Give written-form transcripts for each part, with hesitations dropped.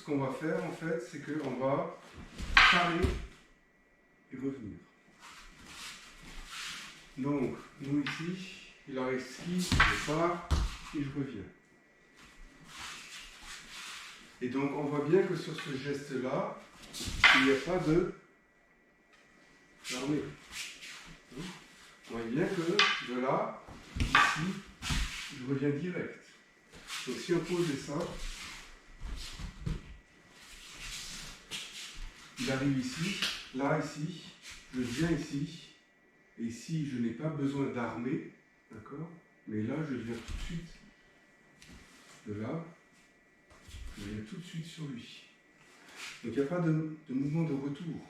Ce qu'on va faire en fait, c'est qu'on va parer et revenir. Donc, nous ici, il arrive ici, je pars et je reviens. Et donc, on voit bien que sur ce geste-là, il n'y a pas d'armée. On voit bien que de là, ici, je reviens direct. Donc, si on pose ça, il arrive ici, là, ici, je viens ici, et ici, je n'ai pas besoin d'armer, d'accord? Mais là, je viens tout de suite de là, je viens tout de suite sur lui. Donc, il n'y a pas de mouvement de retour,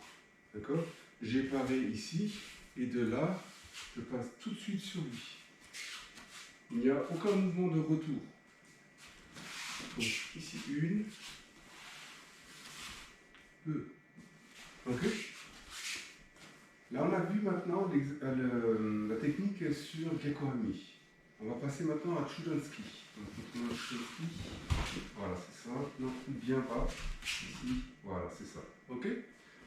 d'accord? J'ai paré ici, et de là, je passe tout de suite sur lui. Il n'y a aucun mouvement de retour. Donc, ici, 1, 2. Ok? Là, on a vu maintenant la technique sur Gekko-Hami. On va passer maintenant à Chudansky. Donc, voilà, c'est ça. Non, bien bas. Ici, voilà, c'est ça. Ok?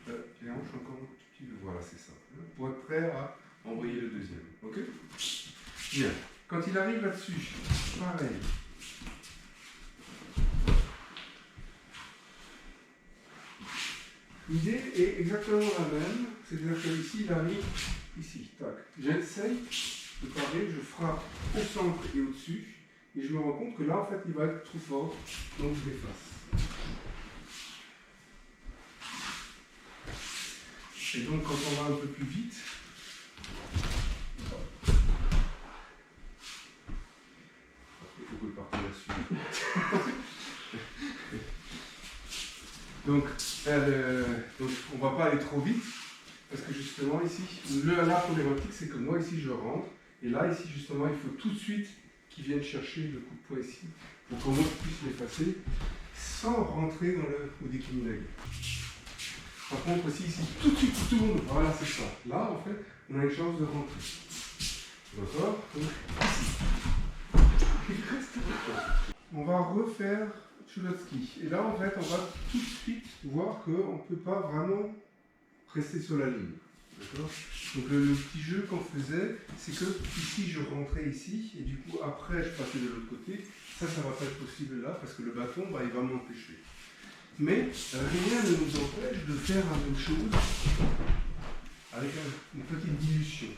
Les hanches encore un petit peu. Voilà, c'est ça. Pour être prêt à envoyer le deuxième. Ok? Bien. Quand il arrive là-dessus, pareil. L'idée est exactement la même, c'est-à-dire qu'ici, il arrive ici, tac. J'essaye de parer, je frappe au centre et au-dessus, et je me rends compte que là, en fait, il va être trop fort, donc je l'efface. Et donc, quand on va un peu plus vite, il faut que le partie là-dessus. Donc, on ne va pas aller trop vite, parce que justement ici, la problématique c'est que moi ici je rentre, et là ici justement il faut tout de suite qu'ils viennent chercher le coup de poing ici, pour qu'on puisse l'effacer, sans rentrer dans le Udekiminage. Par contre ici, tout de suite tout le monde, voilà c'est ça. Là en fait, on a une chance de rentrer. D'accord? Donc ici. On va refaire Chudansky. Et là, en fait, on va tout de suite voir qu'on ne peut pas vraiment rester sur la ligne. D'accord? Donc, le petit jeu qu'on faisait, c'est que ici, je rentrais ici, et du coup, après, je passais de l'autre côté. Ça va pas être possible là, parce que le bâton, il va m'empêcher. Mais rien ne nous empêche de faire la même chose avec une petite dilution.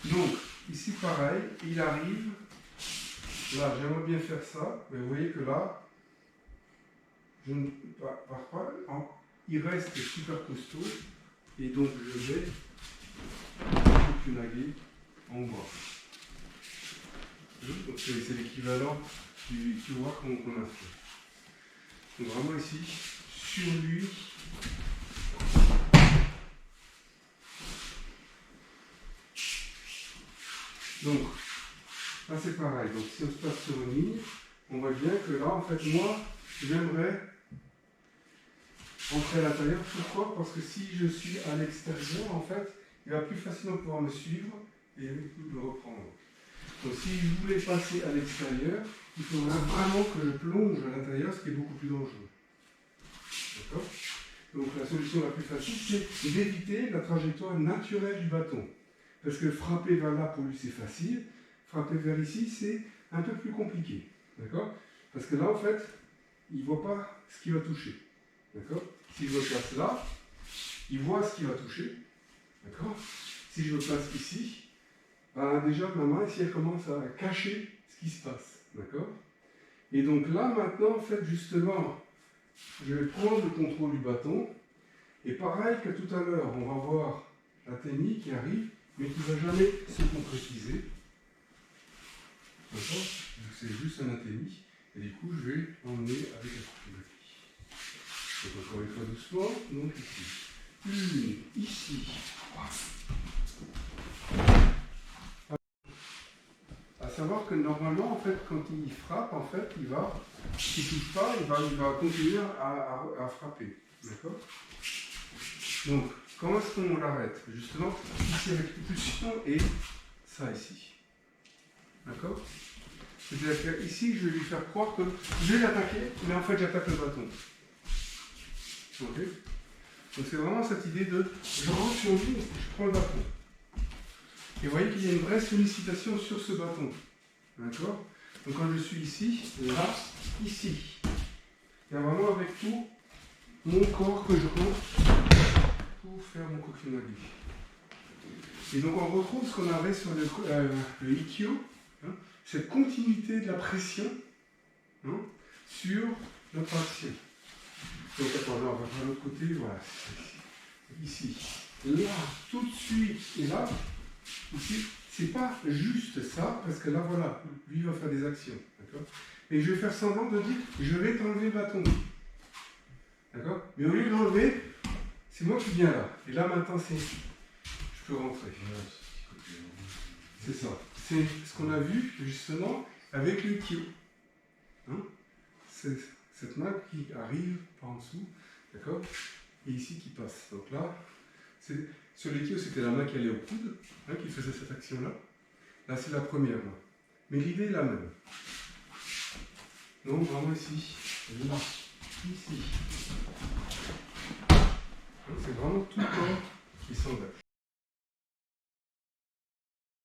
Donc, ici, pareil, il arrive. Là, j'aimerais bien faire ça, mais vous voyez que là, parfois, il reste super costaud, et donc je vais kunager en bas. Donc c'est l'équivalent du tour qu'on a fait. Donc vraiment ici, sur lui, donc là c'est pareil, donc si on se passe sur une ligne, on voit bien que là, en fait, moi, j'aimerais rentrer à l'intérieur. Pourquoi? Parce que si je suis à l'extérieur, en fait, il va plus facilement pouvoir me suivre et me reprendre. Donc si je voulais passer à l'extérieur, il faudrait vraiment que je plonge à l'intérieur, ce qui est beaucoup plus dangereux. D'accord? Donc la solution la plus facile, c'est d'éviter la trajectoire naturelle du bâton. Parce que frapper vers là, pour lui, c'est facile. Frapper vers ici, c'est un peu plus compliqué. D'accord? Parce que là, en fait, il ne voit pas ce qu'il va toucher. D'accord? Si je me place là, il voit ce qu'il va toucher. D'accord? Si je me place ici, ben déjà ma main ici elle commence à cacher ce qui se passe. D'accord? Et donc là maintenant, en fait, justement, je vais prendre le contrôle du bâton. Et pareil que tout à l'heure, on va voir la technique qui arrive, mais qui ne va jamais se concrétiser. D'accord? C'est juste un athénie. Et du coup, je vais emmener avec la problématique. Donc encore une fois doucement, donc ici. Une, ici. À savoir que normalement, en fait, quand il frappe, en fait, il va, s'il ne touche pas, il va continuer à frapper. D'accord? Donc, comment est-ce qu'on l'arrête? Justement, ici avec l'expulsion et ça ici. D'accord? C'est-à-dire qu'ici, je vais lui faire croire que je vais l'attaquer, mais en fait, j'attaque le bâton. Ok? Donc c'est vraiment cette idée de je rentre sur lui, je prends le bâton. Et vous voyez qu'il y a une vraie sollicitation sur ce bâton. D'accord? Donc quand je suis ici, là, ici, il y a vraiment avec tout mon corps que je rentre pour faire mon kokenagi. Et donc on retrouve ce qu'on avait sur le ikkyo, hein, cette continuité de la pression, hein, sur notre action. Donc attendez, on va faire l'autre côté, voilà, ici, là, tout de suite, et là, ici, c'est pas juste ça, parce que là voilà, lui il va faire des actions, d'accord? Et je vais faire semblant de dire, je vais t'enlever le bâton, d'accord? Mais au lieu de l'enlever, c'est moi qui viens là, et là maintenant c'est, je peux rentrer. C'est ça, c'est ce qu'on a vu justement avec le kyo, hein? C'est cette main qui arrive par en dessous, d'accord? Et ici qui passe. Donc là, sur les kios, c'était la main qui allait au coude, hein, qui faisait cette action-là. Là, c'est la première main. Mais l'idée est la même. Donc vraiment ici, là, ici. Hein, c'est vraiment tout le corps qui s'engage.